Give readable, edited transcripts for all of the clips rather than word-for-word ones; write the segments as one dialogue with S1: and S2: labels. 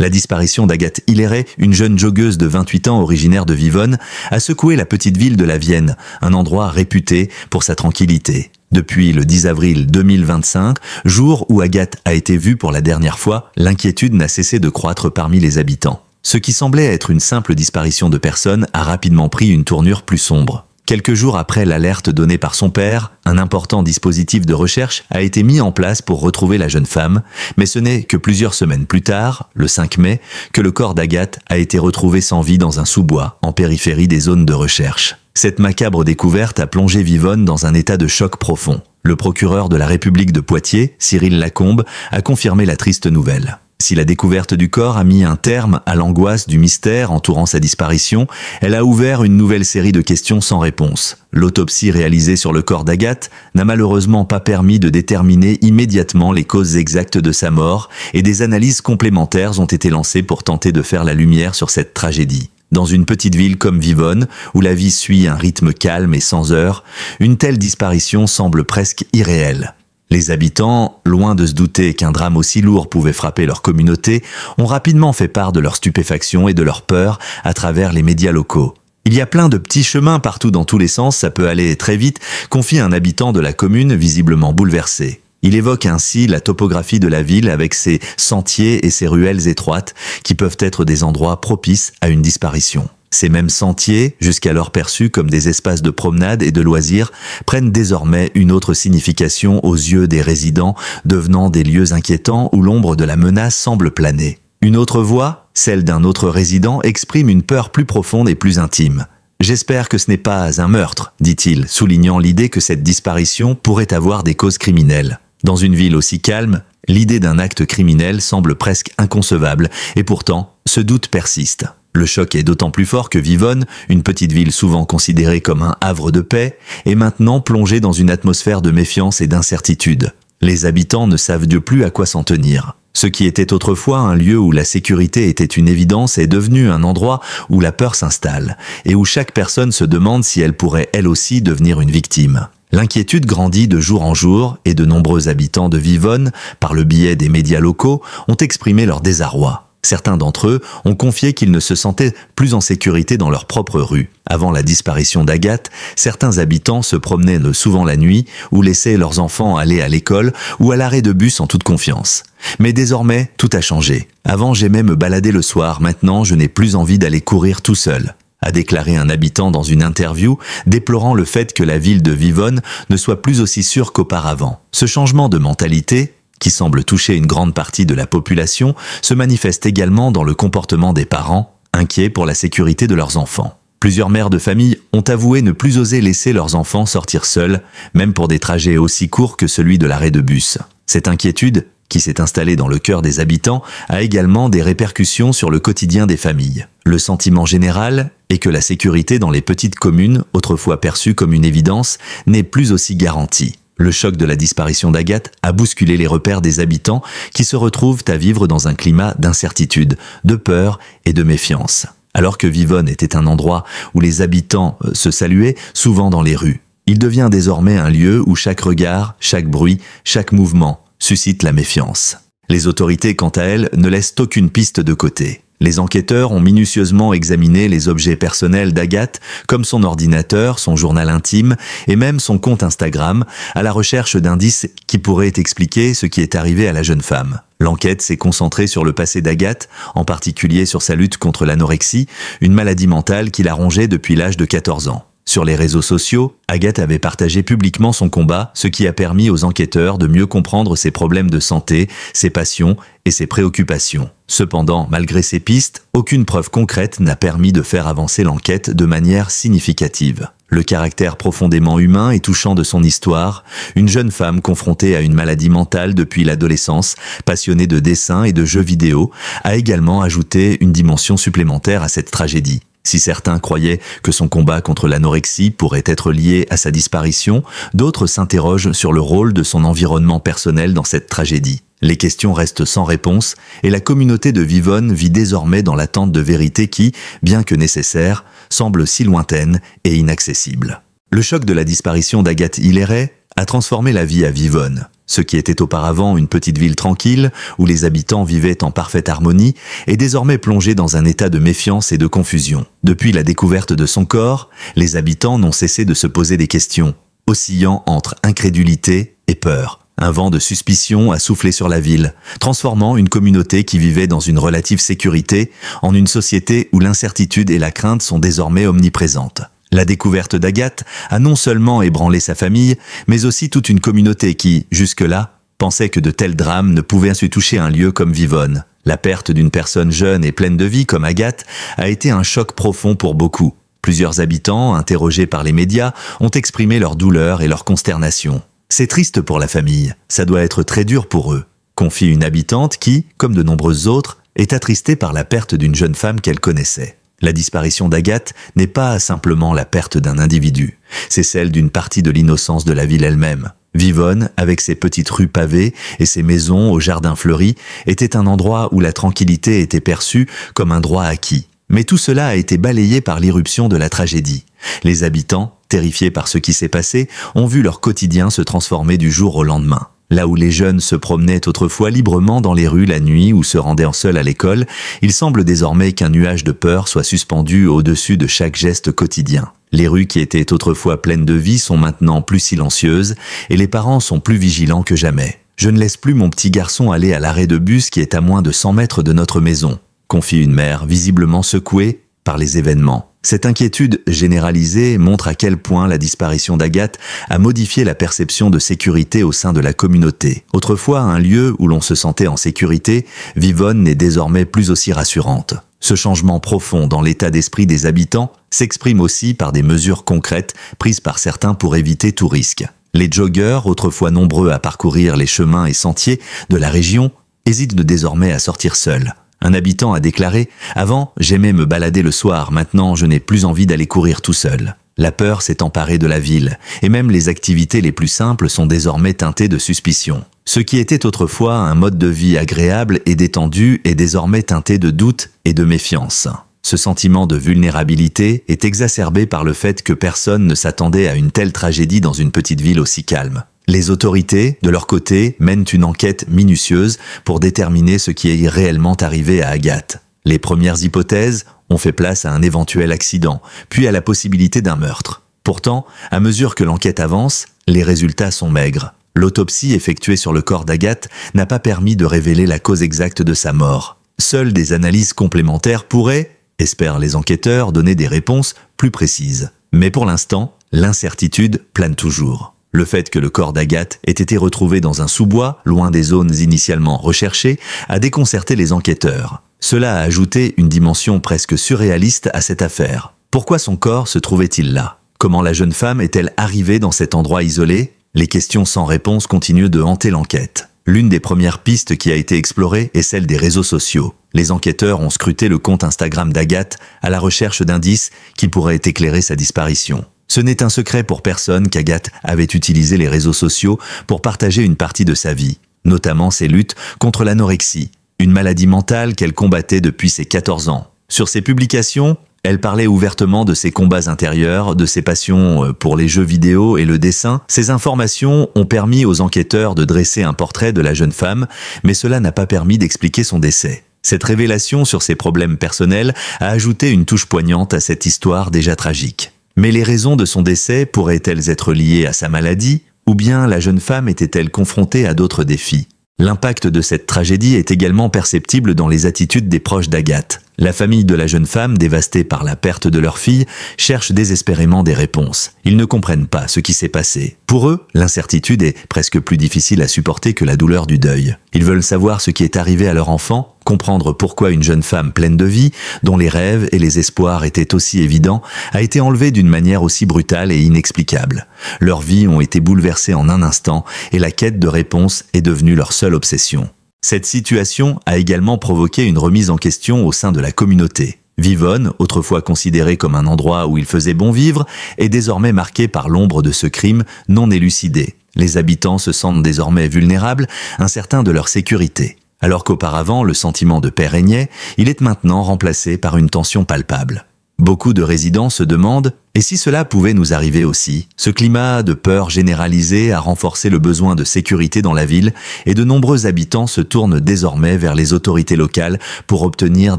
S1: La disparition d'Agathe Hilleret, une jeune joggeuse de 28 ans originaire de Vivonne, a secoué la petite ville de la Vienne, un endroit réputé pour sa tranquillité. Depuis le 10 avril 2025, jour où Agathe a été vue pour la dernière fois, l'inquiétude n'a cessé de croître parmi les habitants. Ce qui semblait être une simple disparition de personne a rapidement pris une tournure plus sombre. Quelques jours après l'alerte donnée par son père, un important dispositif de recherche a été mis en place pour retrouver la jeune femme, mais ce n'est que plusieurs semaines plus tard, le 5 mai, que le corps d'Agathe a été retrouvé sans vie dans un sous-bois, en périphérie des zones de recherche. Cette macabre découverte a plongé Vivonne dans un état de choc profond. Le procureur de la République de Poitiers, Cyril Lacombe, a confirmé la triste nouvelle. Si la découverte du corps a mis un terme à l'angoisse du mystère entourant sa disparition, elle a ouvert une nouvelle série de questions sans réponse. L'autopsie réalisée sur le corps d'Agathe n'a malheureusement pas permis de déterminer immédiatement les causes exactes de sa mort et des analyses complémentaires ont été lancées pour tenter de faire la lumière sur cette tragédie. Dans une petite ville comme Vivonne, où la vie suit un rythme calme et sans heurts, une telle disparition semble presque irréelle. Les habitants, loin de se douter qu'un drame aussi lourd pouvait frapper leur communauté, ont rapidement fait part de leur stupéfaction et de leur peur à travers les médias locaux. Il y a plein de petits chemins partout dans tous les sens, ça peut aller très vite, confie un habitant de la commune visiblement bouleversé. Il évoque ainsi la topographie de la ville avec ses sentiers et ses ruelles étroites qui peuvent être des endroits propices à une disparition. Ces mêmes sentiers, jusqu'alors perçus comme des espaces de promenade et de loisirs, prennent désormais une autre signification aux yeux des résidents, devenant des lieux inquiétants où l'ombre de la menace semble planer. Une autre voix, celle d'un autre résident, exprime une peur plus profonde et plus intime. « J'espère que ce n'est pas un meurtre », dit-il, soulignant l'idée que cette disparition pourrait avoir des causes criminelles. Dans une ville aussi calme, l'idée d'un acte criminel semble presque inconcevable, et pourtant, ce doute persiste. Le choc est d'autant plus fort que Vivonne, une petite ville souvent considérée comme un havre de paix, est maintenant plongée dans une atmosphère de méfiance et d'incertitude. Les habitants ne savent plus à quoi s'en tenir. Ce qui était autrefois un lieu où la sécurité était une évidence est devenu un endroit où la peur s'installe, et où chaque personne se demande si elle pourrait elle aussi devenir une victime. L'inquiétude grandit de jour en jour et de nombreux habitants de Vivonne, par le biais des médias locaux, ont exprimé leur désarroi. Certains d'entre eux ont confié qu'ils ne se sentaient plus en sécurité dans leur propre rue. Avant la disparition d'Agathe, certains habitants se promenaient souvent la nuit ou laissaient leurs enfants aller à l'école ou à l'arrêt de bus en toute confiance. Mais désormais, tout a changé. Avant, j'aimais me balader le soir, maintenant je n'ai plus envie d'aller courir tout seul, a déclaré un habitant dans une interview, déplorant le fait que la ville de Vivonne ne soit plus aussi sûre qu'auparavant. Ce changement de mentalité, qui semble toucher une grande partie de la population, se manifeste également dans le comportement des parents, inquiets pour la sécurité de leurs enfants. Plusieurs mères de famille ont avoué ne plus oser laisser leurs enfants sortir seuls, même pour des trajets aussi courts que celui de l'arrêt de bus. Cette inquiétude, qui s'est installée dans le cœur des habitants, a également des répercussions sur le quotidien des familles. Le sentiment général est que la sécurité dans les petites communes, autrefois perçue comme une évidence, n'est plus aussi garantie. Le choc de la disparition d'Agathe a bousculé les repères des habitants qui se retrouvent à vivre dans un climat d'incertitude, de peur et de méfiance. Alors que Vivonne était un endroit où les habitants se saluaient, souvent dans les rues, il devient désormais un lieu où chaque regard, chaque bruit, chaque mouvement suscite la méfiance. Les autorités, quant à elles, ne laissent aucune piste de côté. Les enquêteurs ont minutieusement examiné les objets personnels d'Agathe, comme son ordinateur, son journal intime et même son compte Instagram, à la recherche d'indices qui pourraient expliquer ce qui est arrivé à la jeune femme. L'enquête s'est concentrée sur le passé d'Agathe, en particulier sur sa lutte contre l'anorexie, une maladie mentale qui l'a rongée depuis l'âge de 14 ans. Sur les réseaux sociaux, Agathe avait partagé publiquement son combat, ce qui a permis aux enquêteurs de mieux comprendre ses problèmes de santé, ses passions et ses préoccupations. Cependant, malgré ces pistes, aucune preuve concrète n'a permis de faire avancer l'enquête de manière significative. Le caractère profondément humain et touchant de son histoire, une jeune femme confrontée à une maladie mentale depuis l'adolescence, passionnée de dessin et de jeux vidéo, a également ajouté une dimension supplémentaire à cette tragédie. Si certains croyaient que son combat contre l'anorexie pourrait être lié à sa disparition, d'autres s'interrogent sur le rôle de son environnement personnel dans cette tragédie. Les questions restent sans réponse et la communauté de Vivonne vit désormais dans l'attente de vérités qui, bien que nécessaires, semblent si lointaines et inaccessibles. Le choc de la disparition d'Agathe Hilleret a transformé la vie à Vivonne. Ce qui était auparavant une petite ville tranquille, où les habitants vivaient en parfaite harmonie, est désormais plongé dans un état de méfiance et de confusion. Depuis la découverte de son corps, les habitants n'ont cessé de se poser des questions, oscillant entre incrédulité et peur. Un vent de suspicion a soufflé sur la ville, transformant une communauté qui vivait dans une relative sécurité en une société où l'incertitude et la crainte sont désormais omniprésentes. La découverte d'Agathe a non seulement ébranlé sa famille, mais aussi toute une communauté qui, jusque-là, pensait que de tels drames ne pouvaient se toucher un lieu comme Vivonne. La perte d'une personne jeune et pleine de vie comme Agathe a été un choc profond pour beaucoup. Plusieurs habitants, interrogés par les médias, ont exprimé leur douleur et leur consternation. C'est triste pour la famille, ça doit être très dur pour eux, confie une habitante qui, comme de nombreuses autres, est attristée par la perte d'une jeune femme qu'elle connaissait. La disparition d'Agathe n'est pas simplement la perte d'un individu, c'est celle d'une partie de l'innocence de la ville elle-même. Vivonne, avec ses petites rues pavées et ses maisons aux jardins fleuris, était un endroit où la tranquillité était perçue comme un droit acquis. Mais tout cela a été balayé par l'irruption de la tragédie. Les habitants, terrifiés par ce qui s'est passé, ont vu leur quotidien se transformer du jour au lendemain. Là où les jeunes se promenaient autrefois librement dans les rues la nuit ou se rendaient seuls à l'école, il semble désormais qu'un nuage de peur soit suspendu au-dessus de chaque geste quotidien. Les rues qui étaient autrefois pleines de vie sont maintenant plus silencieuses et les parents sont plus vigilants que jamais. « Je ne laisse plus mon petit garçon aller à l'arrêt de bus qui est à moins de 100 mètres de notre maison », confie une mère visiblement secouée par les événements. Cette inquiétude généralisée montre à quel point la disparition d'Agathe a modifié la perception de sécurité au sein de la communauté. Autrefois un lieu où l'on se sentait en sécurité, Vivonne n'est désormais plus aussi rassurante. Ce changement profond dans l'état d'esprit des habitants s'exprime aussi par des mesures concrètes prises par certains pour éviter tout risque. Les joggeurs, autrefois nombreux à parcourir les chemins et sentiers de la région, hésitent désormais à sortir seuls. Un habitant a déclaré « Avant, j'aimais me balader le soir, maintenant je n'ai plus envie d'aller courir tout seul ». La peur s'est emparée de la ville, et même les activités les plus simples sont désormais teintées de suspicion. Ce qui était autrefois un mode de vie agréable et détendu est désormais teinté de doute et de méfiance. Ce sentiment de vulnérabilité est exacerbé par le fait que personne ne s'attendait à une telle tragédie dans une petite ville aussi calme. Les autorités, de leur côté, mènent une enquête minutieuse pour déterminer ce qui est réellement arrivé à Agathe. Les premières hypothèses ont fait place à un éventuel accident, puis à la possibilité d'un meurtre. Pourtant, à mesure que l'enquête avance, les résultats sont maigres. L'autopsie effectuée sur le corps d'Agathe n'a pas permis de révéler la cause exacte de sa mort. Seules des analyses complémentaires pourraient, espèrent les enquêteurs, donner des réponses plus précises. Mais pour l'instant, l'incertitude plane toujours. Le fait que le corps d'Agathe ait été retrouvé dans un sous-bois, loin des zones initialement recherchées, a déconcerté les enquêteurs. Cela a ajouté une dimension presque surréaliste à cette affaire. Pourquoi son corps se trouvait-il là? Comment la jeune femme est-elle arrivée dans cet endroit isolé? Les questions sans réponse continuent de hanter l'enquête. L'une des premières pistes qui a été explorée est celle des réseaux sociaux. Les enquêteurs ont scruté le compte Instagram d'Agathe à la recherche d'indices qui pourraient éclairer sa disparition. Ce n'est un secret pour personne qu'Agathe avait utilisé les réseaux sociaux pour partager une partie de sa vie, notamment ses luttes contre l'anorexie, une maladie mentale qu'elle combattait depuis ses 14 ans. Sur ses publications, elle parlait ouvertement de ses combats intérieurs, de ses passions pour les jeux vidéo et le dessin. Ces informations ont permis aux enquêteurs de dresser un portrait de la jeune femme, mais cela n'a pas permis d'expliquer son décès. Cette révélation sur ses problèmes personnels a ajouté une touche poignante à cette histoire déjà tragique. Mais les raisons de son décès pourraient-elles être liées à sa maladie, ou bien la jeune femme était-elle confrontée à d'autres défis? L'impact de cette tragédie est également perceptible dans les attitudes des proches d'Agathe. La famille de la jeune femme, dévastée par la perte de leur fille, cherche désespérément des réponses. Ils ne comprennent pas ce qui s'est passé. Pour eux, l'incertitude est presque plus difficile à supporter que la douleur du deuil. Ils veulent savoir ce qui est arrivé à leur enfant, comprendre pourquoi une jeune femme pleine de vie, dont les rêves et les espoirs étaient aussi évidents, a été enlevée d'une manière aussi brutale et inexplicable. Leurs vies ont été bouleversées en un instant et la quête de réponses est devenue leur seule obsession. Cette situation a également provoqué une remise en question au sein de la communauté. Vivonne, autrefois considérée comme un endroit où il faisait bon vivre, est désormais marquée par l'ombre de ce crime non élucidé. Les habitants se sentent désormais vulnérables, incertains de leur sécurité. Alors qu'auparavant le sentiment de paix régnait, il est maintenant remplacé par une tension palpable. Beaucoup de résidents se demandent « Et si cela pouvait nous arriver aussi ?» Ce climat de peur généralisée a renforcé le besoin de sécurité dans la ville et de nombreux habitants se tournent désormais vers les autorités locales pour obtenir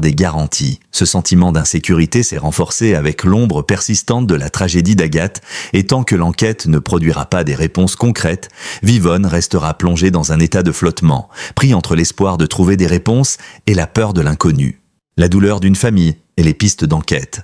S1: des garanties. Ce sentiment d'insécurité s'est renforcé avec l'ombre persistante de la tragédie d'Agathe et tant que l'enquête ne produira pas des réponses concrètes, Vivonne restera plongée dans un état de flottement, pris entre l'espoir de trouver des réponses et la peur de l'inconnu. La douleur d'une famille et les pistes d'enquête.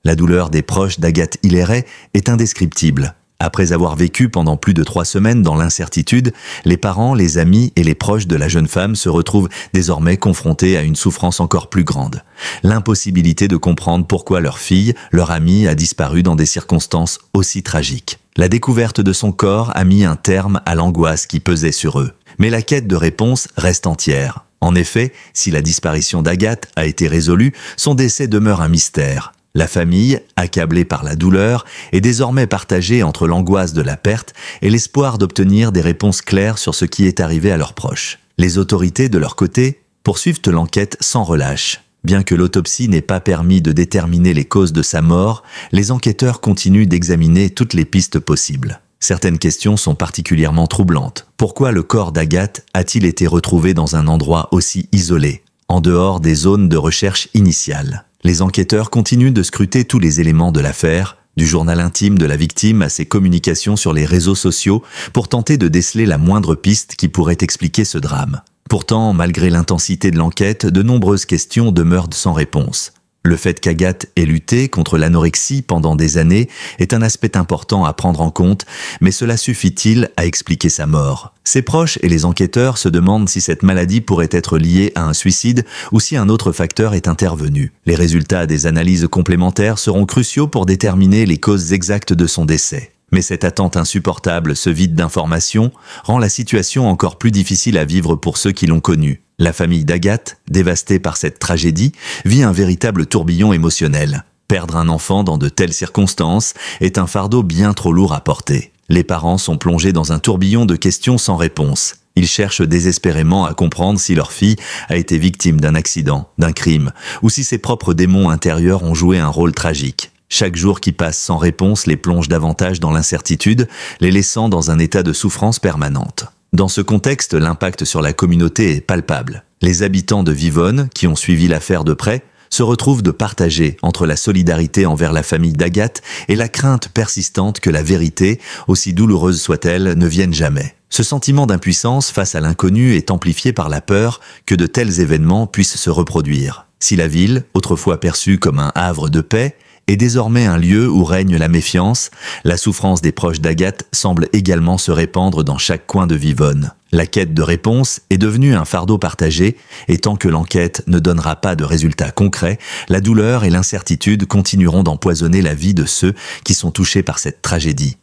S1: La douleur des proches d'Agathe Hilleret est indescriptible. Après avoir vécu pendant plus de 3 semaines dans l'incertitude, les parents, les amis et les proches de la jeune femme se retrouvent désormais confrontés à une souffrance encore plus grande. L'impossibilité de comprendre pourquoi leur fille, leur amie, a disparu dans des circonstances aussi tragiques. La découverte de son corps a mis un terme à l'angoisse qui pesait sur eux. Mais la quête de réponse reste entière. En effet, si la disparition d'Agathe a été résolue, son décès demeure un mystère. La famille, accablée par la douleur, est désormais partagée entre l'angoisse de la perte et l'espoir d'obtenir des réponses claires sur ce qui est arrivé à leurs proches. Les autorités, de leur côté, poursuivent l'enquête sans relâche. Bien que l'autopsie n'ait pas permis de déterminer les causes de sa mort, les enquêteurs continuent d'examiner toutes les pistes possibles. Certaines questions sont particulièrement troublantes. Pourquoi le corps d'Agathe a-t-il été retrouvé dans un endroit aussi isolé, en dehors des zones de recherche initiales? Les enquêteurs continuent de scruter tous les éléments de l'affaire, du journal intime de la victime à ses communications sur les réseaux sociaux, pour tenter de déceler la moindre piste qui pourrait expliquer ce drame. Pourtant, malgré l'intensité de l'enquête, de nombreuses questions demeurent sans réponse. Le fait qu'Agathe ait lutté contre l'anorexie pendant des années est un aspect important à prendre en compte, mais cela suffit-il à expliquer sa mort? Ses proches et les enquêteurs se demandent si cette maladie pourrait être liée à un suicide ou si un autre facteur est intervenu. Les résultats des analyses complémentaires seront cruciaux pour déterminer les causes exactes de son décès. Mais cette attente insupportable, ce vide d'informations, rend la situation encore plus difficile à vivre pour ceux qui l'ont connue. La famille d'Agathe, dévastée par cette tragédie, vit un véritable tourbillon émotionnel. Perdre un enfant dans de telles circonstances est un fardeau bien trop lourd à porter. Les parents sont plongés dans un tourbillon de questions sans réponse. Ils cherchent désespérément à comprendre si leur fille a été victime d'un accident, d'un crime, ou si ses propres démons intérieurs ont joué un rôle tragique. Chaque jour qui passe sans réponse les plonge davantage dans l'incertitude, les laissant dans un état de souffrance permanente. Dans ce contexte, l'impact sur la communauté est palpable. Les habitants de Vivonne, qui ont suivi l'affaire de près, se retrouvent de partager entre la solidarité envers la famille d'Agathe et la crainte persistante que la vérité, aussi douloureuse soit-elle, ne vienne jamais. Ce sentiment d'impuissance face à l'inconnu est amplifié par la peur que de tels événements puissent se reproduire. Si la ville, autrefois perçue comme un havre de paix, est désormais un lieu où règne la méfiance, la souffrance des proches d'Agathe semble également se répandre dans chaque coin de Vivonne. La quête de réponse est devenue un fardeau partagé, et tant que l'enquête ne donnera pas de résultats concrets, la douleur et l'incertitude continueront d'empoisonner la vie de ceux qui sont touchés par cette tragédie.